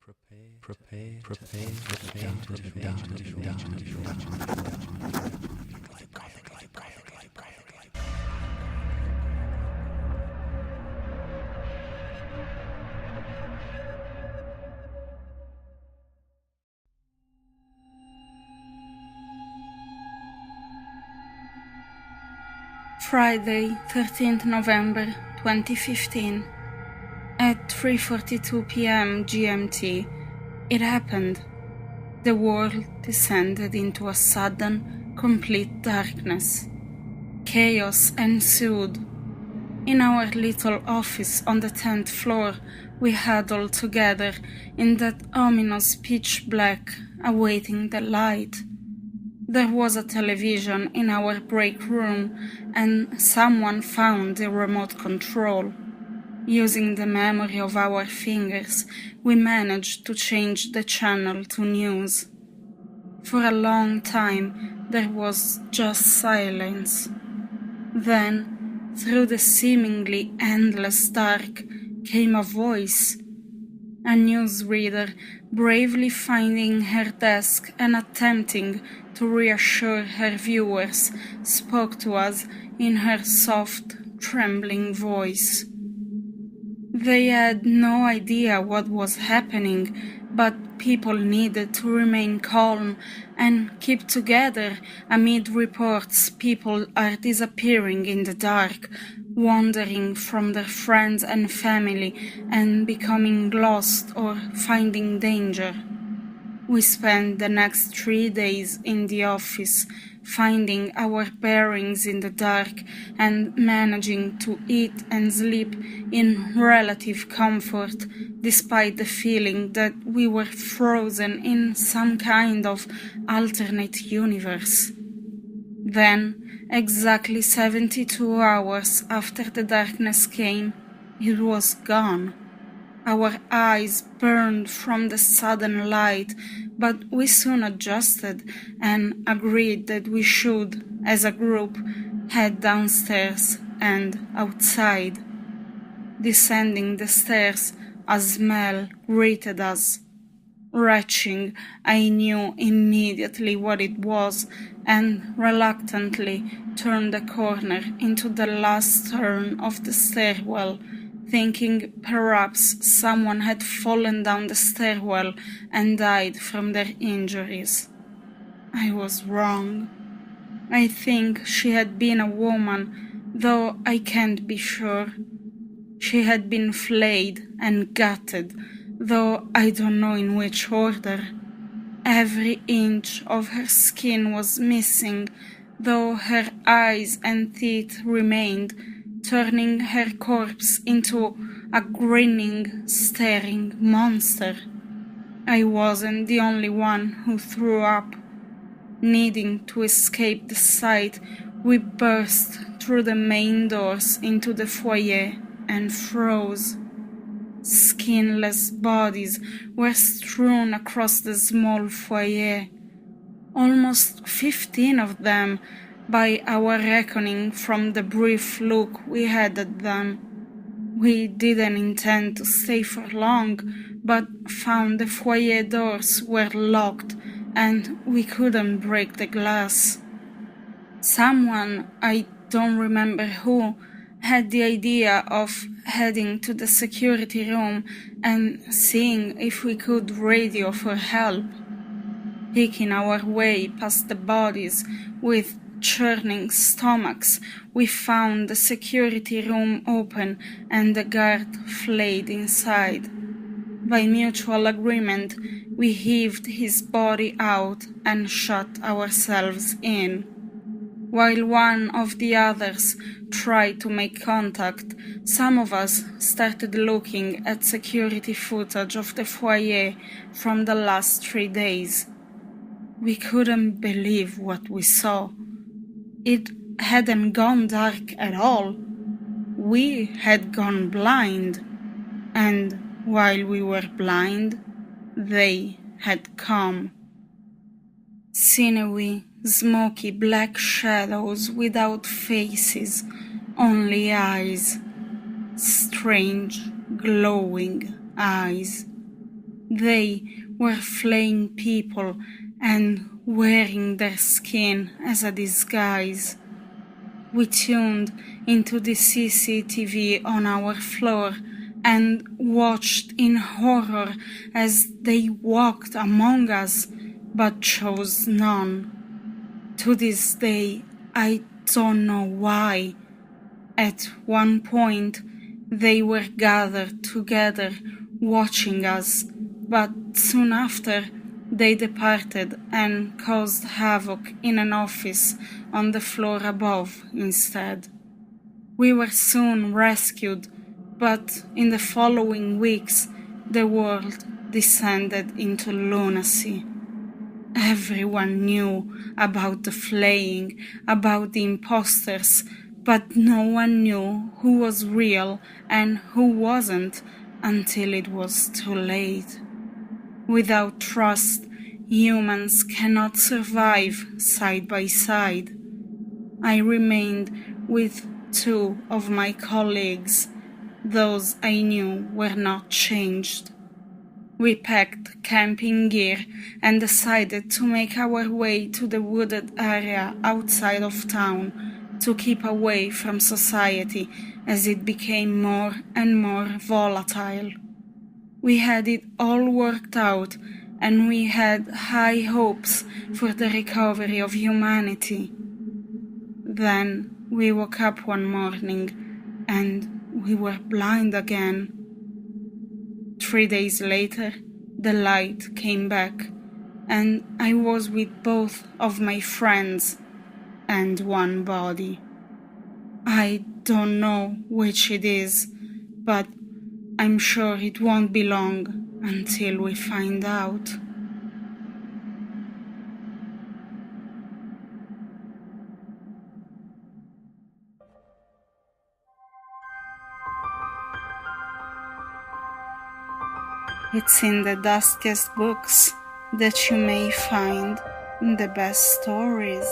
Prepare to Friday, 13th November 2015. At 3:42 p.m. GMT, it happened. The world descended into a sudden, complete darkness. Chaos ensued. In our little office on the 10th floor, we huddled together in that ominous pitch black, awaiting the light. There was a television in our break room, and someone found the remote control. Using the memory of our fingers, we managed to change the channel to news. For a long time, there was just silence. Then, through the seemingly endless dark, came a voice. A newsreader bravely finding her desk and attempting to reassure her viewers spoke to us in her soft, trembling voice. They had no idea what was happening, but people needed to remain calm and keep together amid reports people are disappearing in the dark, wandering from their friends and family and becoming lost or finding danger. We spent the next 3 days in the office, finding our bearings in the dark and managing to eat and sleep in relative comfort, despite the feeling that we were frozen in some kind of alternate universe. Then, exactly 72 hours after the darkness came, it was gone. Our eyes burned from the sudden light, but we soon adjusted and agreed that we should, as a group, head downstairs and outside. Descending the stairs, a smell greeted us. Retching, I knew immediately what it was and reluctantly turned the corner into the last turn of the stairwell, thinking perhaps someone had fallen down the stairwell and died from their injuries. I was wrong. I think she had been a woman, though I can't be sure. She had been flayed and gutted, though I don't know in which order. Every inch of her skin was missing, though her eyes and teeth remained, turning her corpse into a grinning, staring monster. I wasn't the only one who threw up. Needing to escape the sight, we burst through the main doors into the foyer and froze. Skinless bodies were strewn across the small foyer. Almost 15 of them, by our reckoning from the brief look we had at them. We didn't intend to stay for long, but found the foyer doors were locked and we couldn't break the glass. Someone, I don't remember who, had the idea of heading to the security room and seeing if we could radio for help. Picking our way past the bodies with churning stomachs, we found the security room open and the guard flayed inside. By mutual agreement, we heaved his body out and shut ourselves in. While one of the others tried to make contact, some of us started looking at security footage of the foyer from the last 3 days. We couldn't believe what we saw. It hadn't gone dark at all. We had gone blind, and while we were blind, they had come. Sinewy, smoky black shadows without faces, only eyes. Strange, glowing eyes. They were flaying people and wearing their skin as a disguise. We tuned into the CCTV on our floor and watched in horror as they walked among us, but chose none. To this day, I don't know why. At one point, they were gathered together watching us, but soon after, they departed and caused havoc in an office on the floor above instead. We were soon rescued, but in the following weeks, the world descended into lunacy. Everyone knew about the flaying, about the imposters, but no one knew who was real and who wasn't until it was too late. Without trust, humans cannot survive side by side. I remained with two of my colleagues. Those I knew were not changed. We packed camping gear and decided to make our way to the wooded area outside of town to keep away from society as it became more and more volatile. We had it all worked out and we had high hopes for the recovery of humanity. Then we woke up one morning and we were blind again. 3 days later, the light came back, and I was with both of my friends and one body. I don't know which it is, but I'm sure it won't be long until we find out. It's in the dustiest books that you may find the best stories.